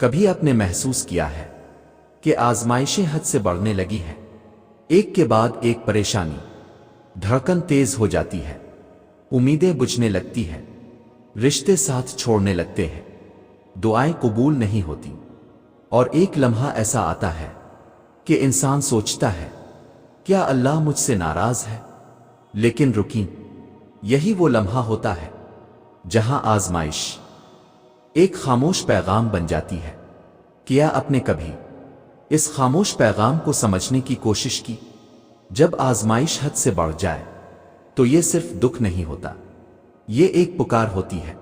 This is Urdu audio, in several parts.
کبھی اپنے محسوس کیا ہے کہ آزمائشیں حد سے بڑھنے لگی ہیں، ایک کے بعد ایک پریشانی، دھڑکن تیز ہو جاتی ہے، امیدیں بجھنے لگتی ہیں، رشتے ساتھ چھوڑنے لگتے ہیں، دعائیں قبول نہیں ہوتی، اور ایک لمحہ ایسا آتا ہے کہ انسان سوچتا ہے کیا اللہ مجھ سے ناراض ہے؟ لیکن رکیں، یہی وہ لمحہ ہوتا ہے جہاں آزمائش ایک خاموش پیغام بن جاتی ہے۔ کیا آپ نے کبھی اس خاموش پیغام کو سمجھنے کی کوشش کی؟ جب آزمائش حد سے بڑھ جائے تو یہ صرف دکھ نہیں ہوتا، یہ ایک پکار ہوتی ہے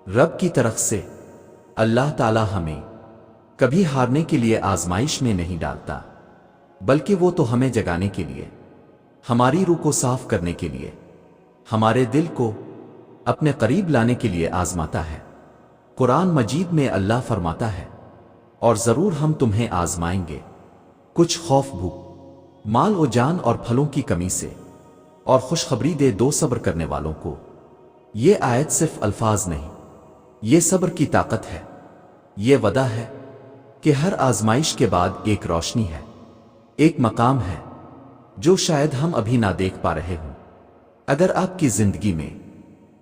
رب کی طرف سے۔ اللہ تعالیٰ ہمیں کبھی ہارنے کے لیے آزمائش میں نہیں ڈالتا، بلکہ وہ تو ہمیں جگانے کے لیے، ہماری روح کو صاف کرنے کے لیے، ہمارے دل کو اپنے قریب لانے کے لیے آزماتا ہے۔ قرآن مجید میں اللہ فرماتا ہے، اور ضرور ہم تمہیں آزمائیں گے، کچھ خوف، بھوک، مال و جان اور پھلوں کی کمی سے، اور خوشخبری دے دو صبر کرنے والوں کو۔ یہ آیت صرف الفاظ نہیں، یہ صبر کی طاقت ہے، یہ وعدہ ہے کہ ہر آزمائش کے بعد ایک روشنی ہے، ایک مقام ہے جو شاید ہم ابھی نہ دیکھ پا رہے ہوں۔ اگر آپ کی زندگی میں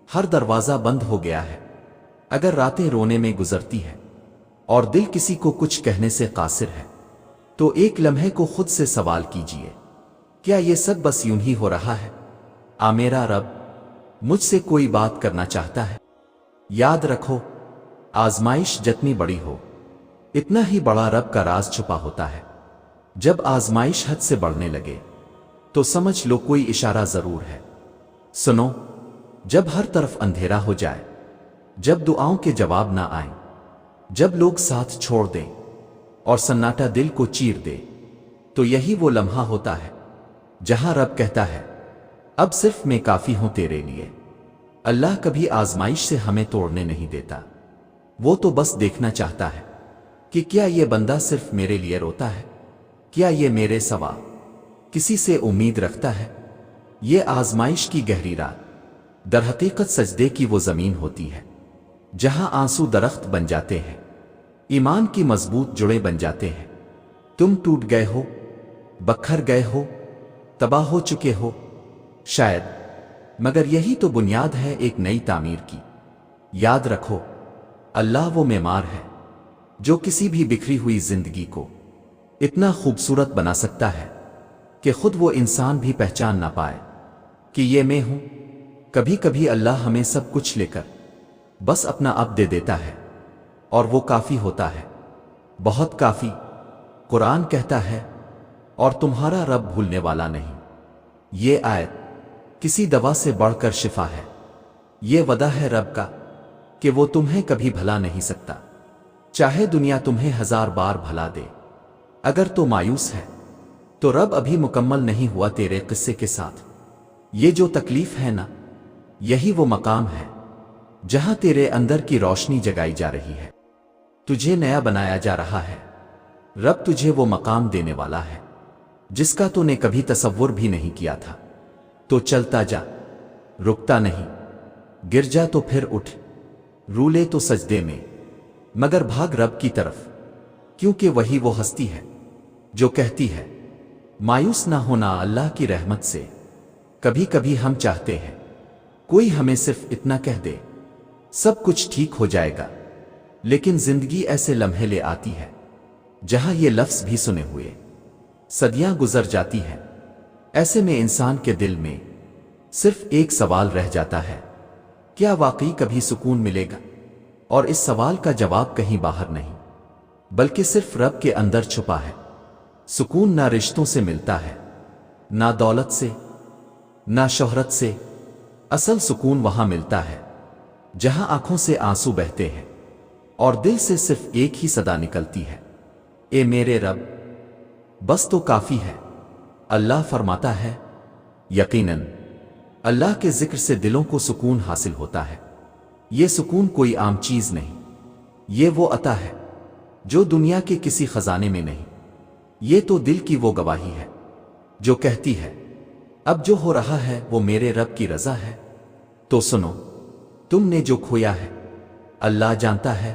ہر دروازہ بند ہو گیا ہے، اگر راتیں رونے میں گزرتی ہے اور دل کسی کو کچھ کہنے سے قاصر ہے، تو ایک لمحے کو خود سے سوال کیجئے، کیا یہ سب بس یوں ہی ہو رہا ہے؟ میرا رب مجھ سے کوئی بات کرنا چاہتا ہے؟ یاد رکھو، آزمائش جتنی بڑی ہو، اتنا ہی بڑا رب کا راز چھپا ہوتا ہے۔ جب آزمائش حد سے بڑھنے لگے تو سمجھ لو کوئی اشارہ ضرور ہے۔ سنو، جب ہر طرف اندھیرا ہو جائے، جب دعاؤں کے جواب نہ آئیں، جب لوگ ساتھ چھوڑ دیں اور سناٹا دل کو چیر دے، تو یہی وہ لمحہ ہوتا ہے جہاں رب کہتا ہے، اب صرف میں کافی ہوں تیرے لیے۔ اللہ کبھی آزمائش سے ہمیں توڑنے نہیں دیتا، وہ تو بس دیکھنا چاہتا ہے کہ کیا یہ بندہ صرف میرے لیے روتا ہے، کیا یہ میرے سوا کسی سے امید رکھتا ہے۔ یہ آزمائش کی گہری رات در حقیقت سجدے کی وہ زمین ہوتی ہے جہاں آنسو درخت بن جاتے ہیں، ایمان کی مضبوط جڑیں بن جاتے ہیں۔ تم ٹوٹ گئے ہو، بکھر گئے ہو، تباہ ہو چکے ہو شاید، مگر یہی تو بنیاد ہے ایک نئی تعمیر کی۔ یاد رکھو، اللہ وہ معمار ہے جو کسی بھی بکھری ہوئی زندگی کو اتنا خوبصورت بنا سکتا ہے کہ خود وہ انسان بھی پہچان نہ پائے کہ یہ میں ہوں۔ کبھی کبھی اللہ ہمیں سب کچھ لے کر بس اپنا اب دے دیتا ہے، اور وہ کافی ہوتا ہے، بہت کافی۔ قرآن کہتا ہے، اور تمہارا رب بھولنے والا نہیں۔ یہ آیت کسی دوا سے بڑھ کر شفا ہے، یہ وعدہ ہے رب کا کہ وہ تمہیں کبھی بھلا نہیں سکتا، چاہے دنیا تمہیں 1000 بار بھلا دے۔ اگر تو مایوس ہے تو رب ابھی مکمل نہیں ہوا تیرے قصے کے ساتھ۔ یہ جو تکلیف ہے نا، یہی وہ مقام ہے جہاں تیرے اندر کی روشنی جگائی جا رہی ہے، تجھے نیا بنایا جا رہا ہے۔ رب تجھے وہ مقام دینے والا ہے جس کا تو نے کبھی تصور بھی نہیں کیا تھا۔ تو چلتا جا، رکتا نہیں، گر جا تو پھر اٹھ، رو لے تو سجدے میں، مگر بھاگ رب کی طرف، کیونکہ وہی وہ ہستی ہے جو کہتی ہے مایوس نہ ہونا اللہ کی رحمت سے۔ کبھی کبھی ہم چاہتے ہیں کوئی ہمیں صرف اتنا کہہ دے، سب کچھ ٹھیک ہو جائے گا، لیکن زندگی ایسے لمحے لے آتی ہے جہاں یہ لفظ بھی سنے ہوئے صدیاں گزر جاتی ہیں۔ ایسے میں انسان کے دل میں صرف ایک سوال رہ جاتا ہے، کیا واقعی کبھی سکون ملے گا؟ اور اس سوال کا جواب کہیں باہر نہیں، بلکہ صرف رب کے اندر چھپا ہے۔ سکون نہ رشتوں سے ملتا ہے، نہ دولت سے، نہ شہرت سے، اصل سکون وہاں ملتا ہے جہاں آنکھوں سے آنسو بہتے ہیں اور دل سے صرف ایک ہی صدا نکلتی ہے، اے میرے رب، بس تو کافی ہے۔ اللہ فرماتا ہے، یقیناً اللہ کے ذکر سے دلوں کو سکون حاصل ہوتا ہے۔ یہ سکون کوئی عام چیز نہیں، یہ وہ عطا ہے جو دنیا کے کسی خزانے میں نہیں۔ یہ تو دل کی وہ گواہی ہے جو کہتی ہے، اب جو ہو رہا ہے وہ میرے رب کی رضا ہے۔ تو سنو، تم نے جو کھویا ہے اللہ جانتا ہے،